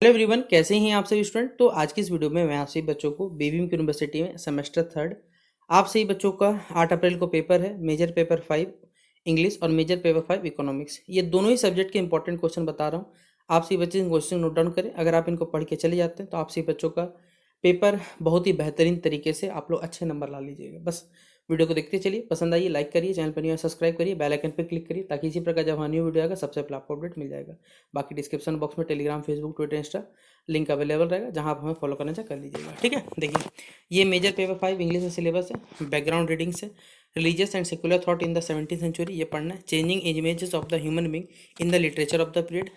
Hello everyone, कैसे हैं आप सभी स्टूडेंट। तो आज की इस वीडियो में मैं आप सभी बच्चों को बीवीएम यूनिवर्सिटी में सेमेस्टर थर्ड आप सभी बच्चों का 8 अप्रैल को पेपर है। मेजर पेपर 5 इंग्लिश और मेजर पेपर 5 इकोनॉमिक्स, ये दोनों ही सब्जेक्ट के इंपॉर्टेंट क्वेश्चन बता रहा हूँ। आप सभी बच्चे इन क्वेश्चन नोट डाउन करें। अगर आप इनको पढ़ के चले जाते हैं तो आप सभी बच्चों का पेपर बहुत ही बेहतरीन तरीके से आप लोग अच्छे नंबर ला लीजिएगा। बस वीडियो को देखते चलिए, पसंद आइए लाइक करिए, चैनल पर न्यू है सब्सक्राइब करिए, बेल आइकन पर क्लिक करिए ताकि इसी प्रकार जब न्यू वीडियो आएगा सबसे पहले आपको अपडेट मिल जाएगा। बाकी डिस्क्रिप्शन बॉक्स में Telegram, Facebook, Twitter, Insta link available रहेगा, जहां आप हमें फॉलो करना चाहे कर लीजिएगा। ठीक है, देखिए ये मेजर पेपर 5 इंग्लिश का सिलेबस है। बैकग्राउंड रीडिंग से religious and secular thought in the 17th century ये पढ़ना है। Changing images of the human being in the literature of the period,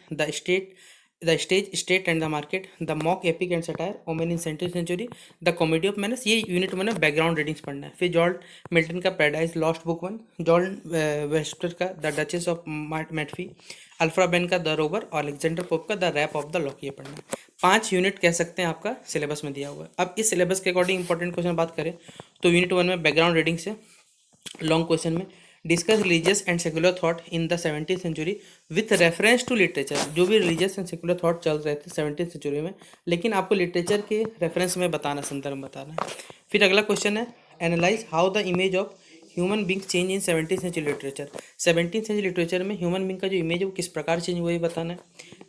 the stage state and the market, the mock epic and satire, women in 17th century, the comedy of manners, ये unit 1 में background readings पढ़ना है। फिर George Milton का Paradise Lost book 1, John Webster का the Duchess of Malfi, Aphra Behn का the रोबर और अलेक्जेंडर पोप का the Rape of the Lock, ये पढ़ना है। 5 यूनिट कह सकते हैं आपका सिलेबस में दिया हुआ है। अब इस सिलेबस के अकॉर्डिंग इंपॉर्टेंट क्वेश्चन बात करें तो यूनिट 1 में बैकग्राउंड रीडिंग से लॉन्ग क्वेश्चन में discuss religious and secular thought in the 17th century with reference to literature. जो भी रिलीजियस एंड सेकुलर थॉट चल रहे थे 17th सेंचुरी में, लेकिन आपको लिटरेचर के रेफरेंस में बताना, संदर्भ बताना है। फिर अगला क्वेश्चन है analyze how the image of human being change in 17th century literature. 17th century literature में ह्यूमन बींग का जो इमेज है वो किस प्रकार चेंज हुआ, ये बताना है।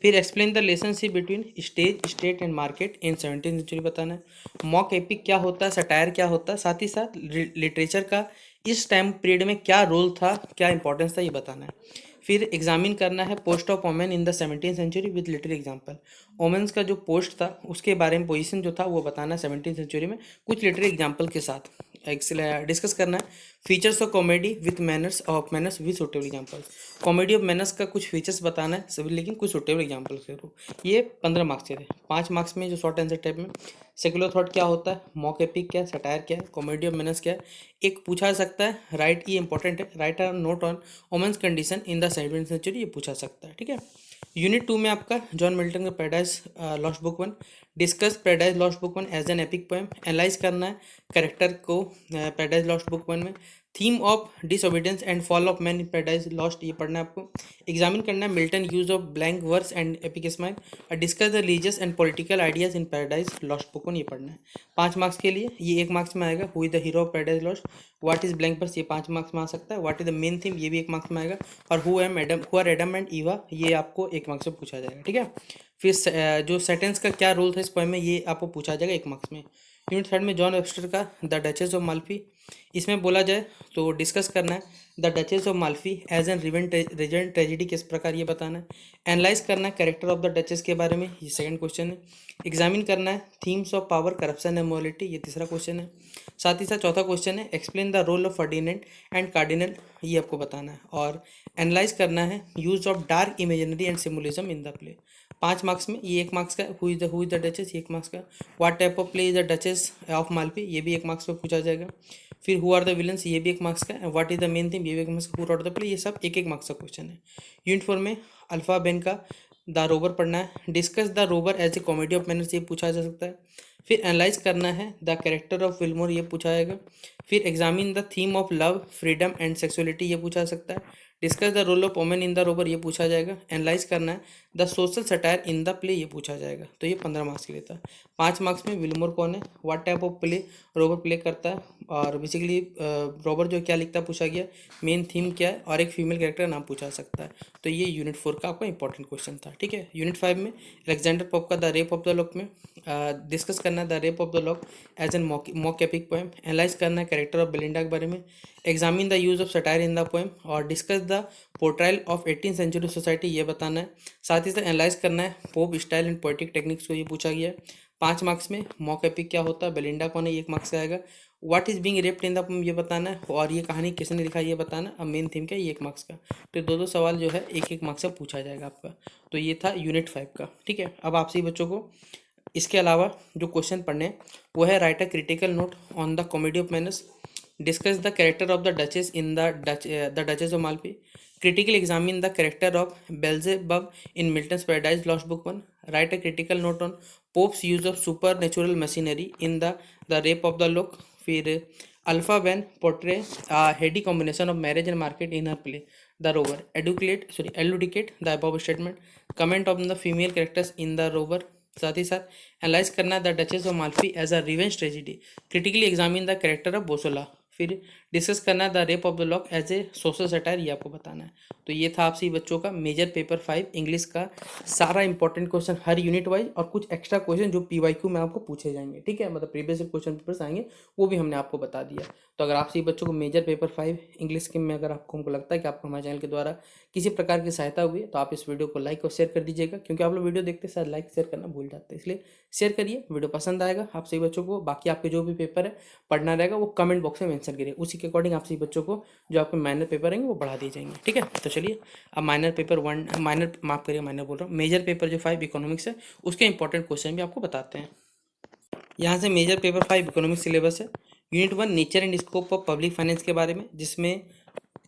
फिर explain the relationship between stage state and market in 17th century बताना है। मॉक एपिक क्या होता है, सटायर क्या होता है, साथ ही साथ लिटरेचर का इस टाइम पीरियड में क्या रोल था, क्या इंपॉर्टेंस था, ये बताना है। फिर एग्जामिन करना है post of women in the 17th century with literary example. Womens का जो पोस्ट था उसके बारे में, पोजीशन जो था वो बताना है 17th सेंचुरी में कुछ लिटरेरी एग्जाम्पल के साथ डिस्कस करना है। Features of comedy with manners of manners with suitable examples, comedy of manners का कुछ फीचर्स बताना है सभी, लेकिन कुछ सुटेबल एग्जाम्पल के थ्रू। ये 15 मार्क्स के थे। 5 मार्क्स में जो शॉर्ट आंसर टाइप में सेकुलर थॉट क्या होता है, मॉक एपिक क्या है, सटायर क्या है, कॉमेडी ऑफ मैनर्स क्या है। एक पूछा सकता है राइट, ये इंपॉर्टेंट है, write a note on womens condition in the 17th century, ये पूछा सकता है। ठीक है, यूनिट 2 में आपका जॉन मिल्टन का Paradise Lost book 1, discuss Paradise Lost book 1 as an epic poem, analyse करना है कैरेक्टर को पैराडाइज लॉस्ट बुक 1 में। Theme of disobedience and fall of man in Paradise Lost, ये पढ़ना है आपको। एग्जामिन करना है Milton use of blank verse and epic simile, discuss the religious and political ideas in Paradise Lost book 1, ये पढ़ना है। 5 मार्क्स के लिए ये 1 मार्क्स में आएगा। Who is the hero of Paradise Lost, what is blank verse, ये 5 marks में आ सकता है। What is the main theme, ये भी 1 मार्क्स में आएगा। और who are Adam and Eve, ये आपको 1 मार्क्स में पूछा जाएगा। ठीक है, फिर जो सेंटेंस का क्या रोल था इस पोएम में, ये आपको पूछा जाएगा 1 मार्क्स में। यूनिट 3 में जॉन वेबस्टर का द डचेस ऑफ माल्फी, इसमें बोला जाए तो डिस्कस करना है the Duchess of Malfi as an revenge tragedy किस प्रकार, ये बताना है। एनालाइज करना है कैरेक्टर ऑफ द डचेस के बारे में, ये सेकंड क्वेश्चन है। एग्जामिन करना है themes of power, corruption and morality, ये तीसरा क्वेश्चन है। साथ ही साथ चौथा क्वेश्चन है explain the role of Ferdinand and Cardinal, ये आपको बताना है। और एनालाइज करना है use of dark imaginary and symbolism in the play. 5 marks में ये 1 मार्क्स का। हु इज द डचेस, ये 1 मार्क्स का। What type of play is the Duchess of Malfi, ये भी 1 मार्क्स में पूछा जाएगा। फिर हु आर द विलन्स, ये भी 1 मार्क्स का। What is the main theme, ये भी 1 मार्क्स का। हु रॉट द प्ले, ये सब 1-1 मार्क्स का क्वेश्चन है। यूनिट 4 में अल्फा बेन का द रोबर पढ़ना है। डिस्कस द रोबर as a comedy of manners, ये पूछा जा सकता है। फिर एनालाइज करना है द कैरेक्टर ऑफ विल्मोर, ये पूछा जाएगा। फिर examine the theme of love, freedom and sexuality, ये पूछा जा सकता है। Discuss the role of women in the रोबर, ये पूछा जाएगा। एनालाइज करना है the social satire in the play, ये पूछा जाएगा। तो ये 15 मार्क्स के लिए था। 5 मार्क्स में विल्मोर कौन है, what type of play Rober play करता है, और बेसिकली रोबर जो क्या लिखता है पूछा गया, मेन थीम क्या है, और एक फीमेल कैरेक्टर का नाम पूछा सकता है। तो ये यूनिट 4 का आपका इंपॉर्टेंट क्वेश्चन था। ठीक है, यूनिट 5 में अलेक्जेंडर पोप का the Rape of the Lock में डिस्कस करना है the Rape of the Lock as an mock epic poem. Analyse करना है कैरेक्टर ऑफ बेलिंडा के बारे में। Examine the use of satire in the poem, और discuss the portrayal of 18th century society, ये बताना है। साथ ही साथ एनालाइज करना है Pope style and poetic techniques को, ये पूछा गया है। 5 मार्क्स में मॉक एपिक क्या होता है, बेलिंडा कौन है, 1 मार्क्स का आएगा। What is being raped in the poem, ये बताना है। और ये कहानी किसने लिखा, ये बताना। अब मेन थीम क्या है, ये 1 मार्क्स का। तो 2-2 सवाल जो है 1-1 मार्क्स से पूछा जाएगा आपका। तो ये था यूनिट 5 का। ठीक है, अब आप सभी बच्चों को इसके अलावा जो क्वेश्चन पढ़ने हैं वो है write a critical note on the comedy of manners, discuss the character of the Duchess in the Duchess of Malfi, critical examine the character of Beelzebub in Milton's Paradise Lost book 1, write a critical note on Pope's use of supernatural machinery in the Rape of the Lock. फिर अल्फा Behn portray हेडी combination of marriage and market in her play the Rover, educate the above statement, comment on the female characters in the Rover, साथ ही साथ analyse करना the Duchess of Malfi as a revenge tragedy, critically examine the character of Bosola. फिर discuss करना the Rape of the Lock as a social satire, ये आपको बताना है। तो ये था आपसे बच्चों का मेजर पेपर 5 इंग्लिश का सारा इंपॉर्टेंट क्वेश्चन हर यूनिट वाइज, और कुछ एक्स्ट्रा क्वेश्चन जो पीवाईक्यू में आपको पूछे जाएंगे, ठीक है, मतलब प्रीवियस क्वेश्चन पेपर्स आएंगे, वो भी हमने आपको बता दिया। तो अगर आपसे बच्चों को मेजर पेपर 5 इंग्लिश के में अगर आपको हमको लगता है कि आपको हमारे चैनल के द्वारा किसी प्रकार की सहायता हुई है, तो आप इस वीडियो को लाइक और शेयर कर दीजिएगा, क्योंकि आप लोग वीडियो देखते शायद लाइक शेयर करना भूल जाते हैं, इसलिए शेयर करिए, वीडियो पसंद आएगा आप सभी बच्चों को। बाकी आपके जो भी पेपर है पढ़ना रहेगा वो कमेंट बॉक्स में मेंशन करिए, उसी के अकॉर्डिंग आप सभी बच्चों को जो आपके माइनर पेपर रहेंगे वो बढ़ा दिए जाएंगे, ठीक है। तो चलिए अब माइनर पेपर 1, माइनर माफ करिए, माइनर बोल रहा हूँ, मेजर पेपर जो 5 इकोनॉमिक्स है उसके इंपॉर्टेंट क्वेश्चन भी आपको बताते हैं। यहाँ से मेजर पेपर 5 इकोनॉमिक्स सिलेबस है। Unit 1 nature and scope of public finance के बारे में, जिसमें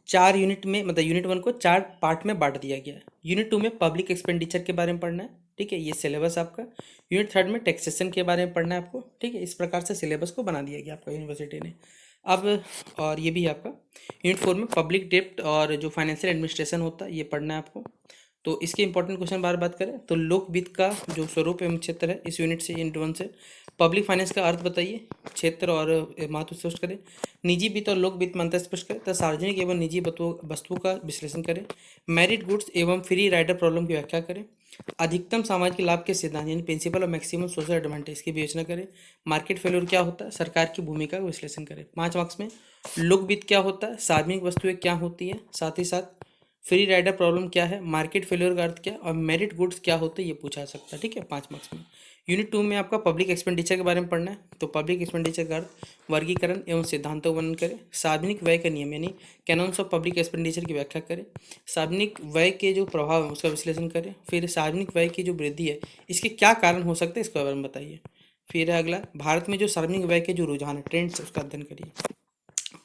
4 यूनिट में, मतलब यूनिट 1 को 4 पार्ट में बांट दिया गया है। यूनिट 2 में पब्लिक एक्सपेंडिचर के बारे में पढ़ना है, ठीक है, ये सिलेबस आपका। यूनिट 3 में टैक्सेशन के बारे में पढ़ना है आपको, ठीक है, इस प्रकार से सिलेबस को बना दिया गया आपका यूनिवर्सिटी ने। अब और ये भी है आपका यूनिट 4 में पब्लिक डेप्ट और जो फाइनेंशियल एडमिनिस्ट्रेशन होता है ये पढ़ना है आपको। तो इसके इंपॉर्टेंट क्वेश्चन बात करें तो लोक वित्त का जो स्वरूप एवं क्षेत्र है इस यूनिट से, यूनिट 1 से। पब्लिक फाइनेंस का अर्थ बताइए, क्षेत्र और महत्व स्पष्ट करें। निजी वित्त और लोक वित्त में अंतर स्पष्ट करें तथा सार्वजनिक एवं निजी वस्तुओं का विश्लेषण करें। मेरिट गुड्स एवं फ्री राइडर प्रॉब्लम की व्याख्या करें। अधिकतम सामाजिक लाभ के सिद्धांत यानी प्रिंसिपल और मैक्सिमम सोशल एडवांटेज की विवेचना करें। मार्केट फेल्योर क्या होता है, सरकार की भूमिका का विश्लेषण करें। 5 मार्क्स में लोक वित्त क्या होता है, सार्वजनिक वस्तुएं क्या होती है, साथ ही साथ फ्री राइडर प्रॉब्लम क्या है, मार्केट फेल्योर का अर्थ क्या, और मेरिट गुड्स क्या होते हैं ये पूछा सकता है, ठीक है, 5 मार्क्स में। यूनिट 2 में आपका पब्लिक एक्सपेंडिचर के बारे में पढ़ना है। तो पब्लिक एक्सपेंडिचर का अर्थ, वर्गीकरण एवं सिद्धांतों का वर्णन करें। सार्वजनिक व्यय का नियम यानी कैनन्स ऑफ पब्लिक एक्सपेंडिचर की व्याख्या करें। सार्वजनिक व्यय के जो प्रभाव है उसका विश्लेषण करें। फिर सार्वजनिक व्यय की जो वृद्धि है इसके क्या कारण हो सकते हैं इसके बारे में बताइए। फिर है अगला, भारत में जो सार्वजनिक व्यय के जो रुझान है, ट्रेंड्स, उसका अध्ययन करिए।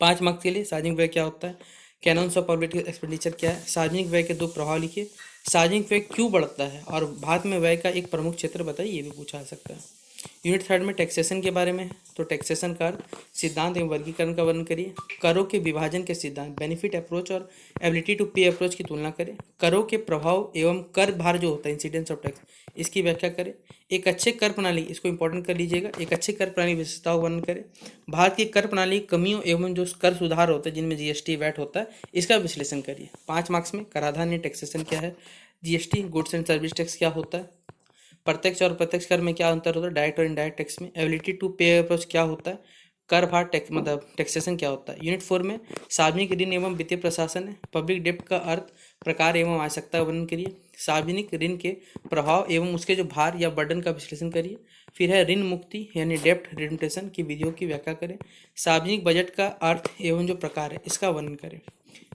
5 मार्क्स के लिए सार्वजनिक व्यय क्या होता है, कैनन्स ऑफ पब्लिक एक्सपेंडिचर क्या है, सार्वजनिक व्यय के 2 प्रभाव लिखिए, सार्वजनिक व्यय क्यों बढ़ता है, और भारत में व्यय का एक प्रमुख क्षेत्र बताइए, ये भी पूछा जा सकता है। यूनिट 3 में टैक्सेशन के बारे में है। तो टैक्सेशन का सिद्धांत एवं वर्गीकरण का वर्णन करिए। करों के विभाजन के सिद्धांत, बेनिफिट अप्रोच और एबिलिटी टू पे अप्रोच की तुलना करें। करों के प्रभाव एवं कर भार जो होता है, इंसिडेंस ऑफ टैक्स, इसकी व्याख्या करें। एक अच्छे कर प्रणाली, इसको इंपॉर्टेंट कर लीजिएगा, एक अच्छे कर प्रणाली विशेषताओं का वर्णन करें। भारत की कर प्रणाली कमियों एवं जो कर सुधार होते हैं जिनमें जीएसटी वैट होता है इसका विश्लेषण करिए। 5 मार्क्स में कराधान या टैक्सेशन क्या है, GST goods and service tax क्या होता है, प्रत्यक्ष और प्रत्यक्ष कर में क्या अंतर होता है, डायरेक्ट और इनडायरेक्ट टैक्स में, एबिलिटी टू पे अप्रोच क्या होता है, कर भार टैक्स मतलब टैक्सेशन क्या होता है। यूनिट 4 में सार्वजनिक ऋण एवं वित्तीय प्रशासन है। पब्लिक डेप्ट का अर्थ, प्रकार एवं आवश्यकता का वर्णन करिए। सार्वजनिक ऋण के प्रभाव एवं उसके जो भार या बर्डन का विश्लेषण करिए। फिर है ऋण मुक्ति यानी डेप्ट रिडम्पशन की विधियों की व्याख्या करें। सार्वजनिक बजट का अर्थ एवं जो प्रकार है इसका वर्णन करें।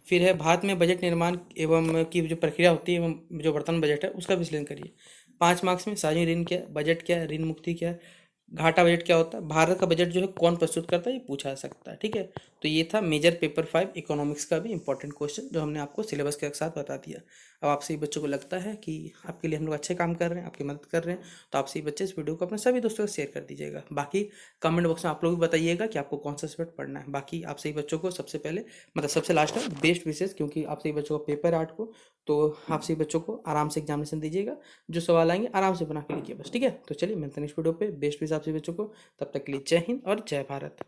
फिर है भारत में बजट निर्माण एवं की जो प्रक्रिया होती है एवं जो वर्तमान बजट है उसका विश्लेषण करिए। 5 मार्क्स में सार्वजनिक ऋण क्या है, बजट क्या है, ऋण मुक्ति क्या है, घाटा बजट क्या होता है, भारत का बजट जो है कौन प्रस्तुत करता है ये पूछा जा सकता है, ठीक है। तो ये था मेजर पेपर 5 इकोनॉमिक्स का भी इंपॉर्टेंट क्वेश्चन जो हमने आपको सिलेबस के साथ बता दिया। अब आपसे बच्चों को लगता है कि आपके लिए हम लोग अच्छे काम कर रहे हैं, आपकी मदद कर रहे हैं, तो आपसे बच्चे इस वीडियो को अपने सभी दोस्तों को शेयर कर दीजिएगा। बाकी कमेंट बॉक्स में आप लोग भी बताइएगा कि आपको कौन सा सब्जेक्ट पढ़ना है। बाकी आप सही बच्चों को सबसे पहले, मतलब सबसे लास्ट में बेस्ट विशेष, क्योंकि आप सही बच्चों का पेपर है 8 को, तो आप सही बच्चों को आराम से एग्जामिनेशन दीजिएगा, जो सवाल आएंगे आराम से बना के लिखिए बस, ठीक है। तो चलिए मिलते हैं नेक्स्ट वीडियो पे, बेस्ट विशेष आप सभी बच्चों को, तब तक के लिए जय हिंद और जय भारत।